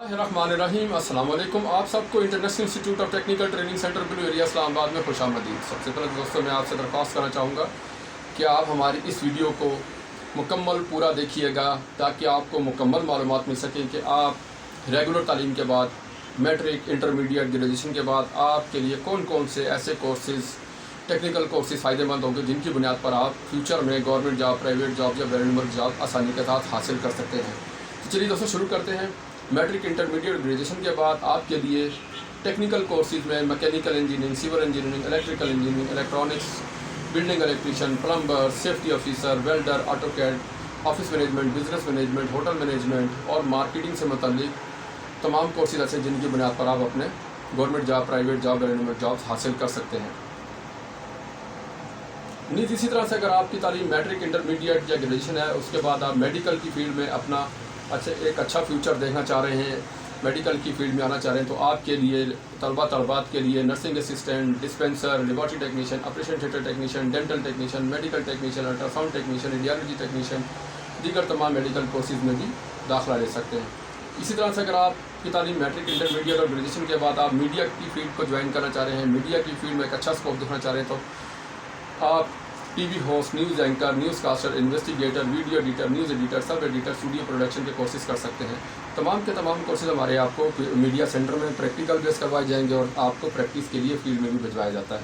रहीम अस्सलाम वालेकुम। आप सबको international institute of technical training centre blue area Islamabad में खुशामदीद। सबसे पहले दोस्तों मैं आपसे दरख्वास्त करना चाहूँगा कि आप हमारी इस वीडियो को मुकम्मल पूरा देखिएगा ताकि आपको मुकम्मल मालूमात मिल सकें कि आप रेगुलर तालीम के बाद मैट्रिक इंटरमीडिएट ग्रेजुएशन के बाद आपके लिए कौन कौन से ऐसे कोर्सेज़ टेक्निकल कोर्सेज़ फ़ायदेमंद होंगे जिनकी बुनियाद पर आप फ्यूचर में गवर्नमेंट जॉब, प्राइवेट जॉब या वेरी नंबर जॉब आसानी के साथ हासिल कर सकते हैं। तो चलिए दोस्तों शुरू करते हैं। मैट्रिक इंटरमीडिएट ग्रेजुएशन के बाद आपके लिए टेक्निकल कोर्सेज में mechanical engineering, civil engineering, electrical engineering, electronics, building electrician, plumber, safety officer, welder, AutoCAD, office management, business management, hotel management और मार्केटिंग से मुतल्लिक तमाम कोर्सेज ऐसे जिनकी बुनियाद पर आप अपने government job, private job, government job हासिल कर सकते हैं। नीज इसी तरह से अगर आपकी तालीम मैट्रिक इंटरमीडिएट या ग्रेजुएशन है, उसके बाद आप मेडिकल की फील्ड में अपना एक अच्छा फ्यूचर देखना चाह रहे हैं, मेडिकल की फील्ड में आना चाह रहे हैं, तो आपके लिए तलबात के लिए nursing assistant, dispenser, laboratory technician, operation theatre technician, dental technician, medical technician, ultrasound technician, radiology technician, दीगर तमाम मेडिकल कोर्सेज में भी दाखिला ले सकते हैं। इसी तरह से अगर आपकी तालीम मैट्रिक इंटरमीडिएट और ग्रेजुएशन के बाद आप मीडिया की फील्ड को ज्वाइन करना चाह रहे हैं, मीडिया की फील्ड में एक अच्छा स्कोप देखना चाह रहे हैं, तो आप TV host, news anchor, news caster, investigator, video editor, news editor, sub editor, studio production के कोर्सेज कर सकते हैं। तमाम के तमाम कोर्सेज हमारे आपको मीडिया सेंटर में प्रैक्टिकल बेस करवाए जाएंगे और आपको प्रैक्टिस के लिए फील्ड में भी भिजवाया जाता है।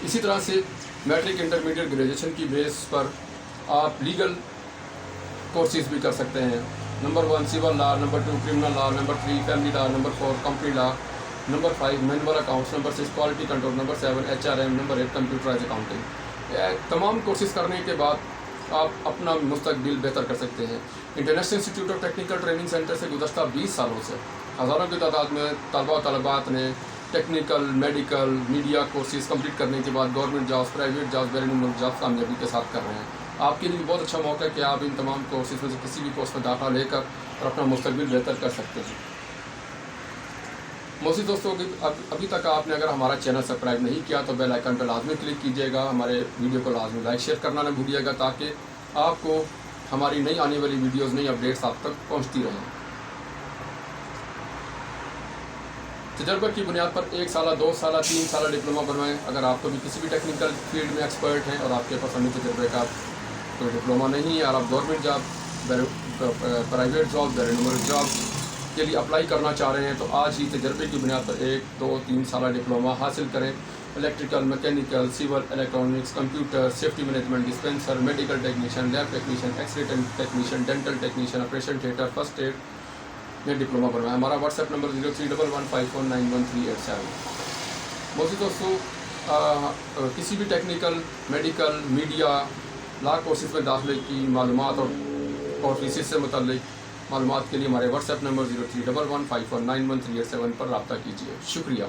इसी तरह से मैट्रिक इंटरमीडिएट ग्रेजुएशन की बेस पर आप लीगल कोर्सेज भी कर सकते हैं। Number 1 civil law, number 2 criminal law, number 3 family law, number 4 company law, number 5 manual accounts, number 6 quality control, number 7 HRM, number 8 computerise accounting. तमाम कोर्सेज करने के बाद आप अपना मुस्तकबिल बेहतर कर सकते हैं। International institute of technical training centre से गुज़श्ता 20 सालों से हज़ारों की तादाद में तलबात ने technical, medical, media courses complete करने के बाद government jobs, private jobs, very number jobs कामयाबी के साथ कर रहे हैं। आपके लिए बहुत अच्छा मौका है कि आप इन तमाम कोर्सेज में से किसी भी कोर्स में दाखिला लेकर और अपना मुस्तकबिल बेहतर कर सकते हैं। मोसी दोस्तों, अभी तक आपने अगर हमारा चैनल सब्सक्राइब नहीं किया तो बेल आइकन पर लाजमी क्लिक कीजिएगा। हमारे वीडियो को लाजमी लाइक शेयर करना न भूलिएगा ताकि आपको हमारी नई आने वाली वीडियोस, नई अपडेट्स आप तक पहुंचती रहें। तजर्बे की बुनियाद पर 1 साल, 2 साल, 3 साल डिप्लोमा बनवाएं। अगर आपको भी किसी भी टेक्निकल फील्ड में एक्सपर्ट हैं और आपके पास अन्य तजर्बे का कोई डिप्लोमा नहीं है और आप government job, private job, government job के लिए अप्लाई करना चाह रहे हैं, तो आज ही तजर्बे की बुनियाद पर 1, 2, 3 साल डिप्लोमा हासिल करें। Electrical, mechanical, civil, electronics, computer, safety management, dispenser, medical technician, lab technician, x ray technician, dental technician, operation theatre, first aid में डिप्लोमा बनवाएं। हमारा व्हाट्सएप नंबर 0311549137। मोसी दोस्तों, किसी भी technical, medical, media, law courses में दाखिले की मालूमात और फीसिस से मुतल्लिक मालूमात के लिए हमारे व्हाट्सएप नंबर 0311549137 पर रब्ता कीजिए। शुक्रिया।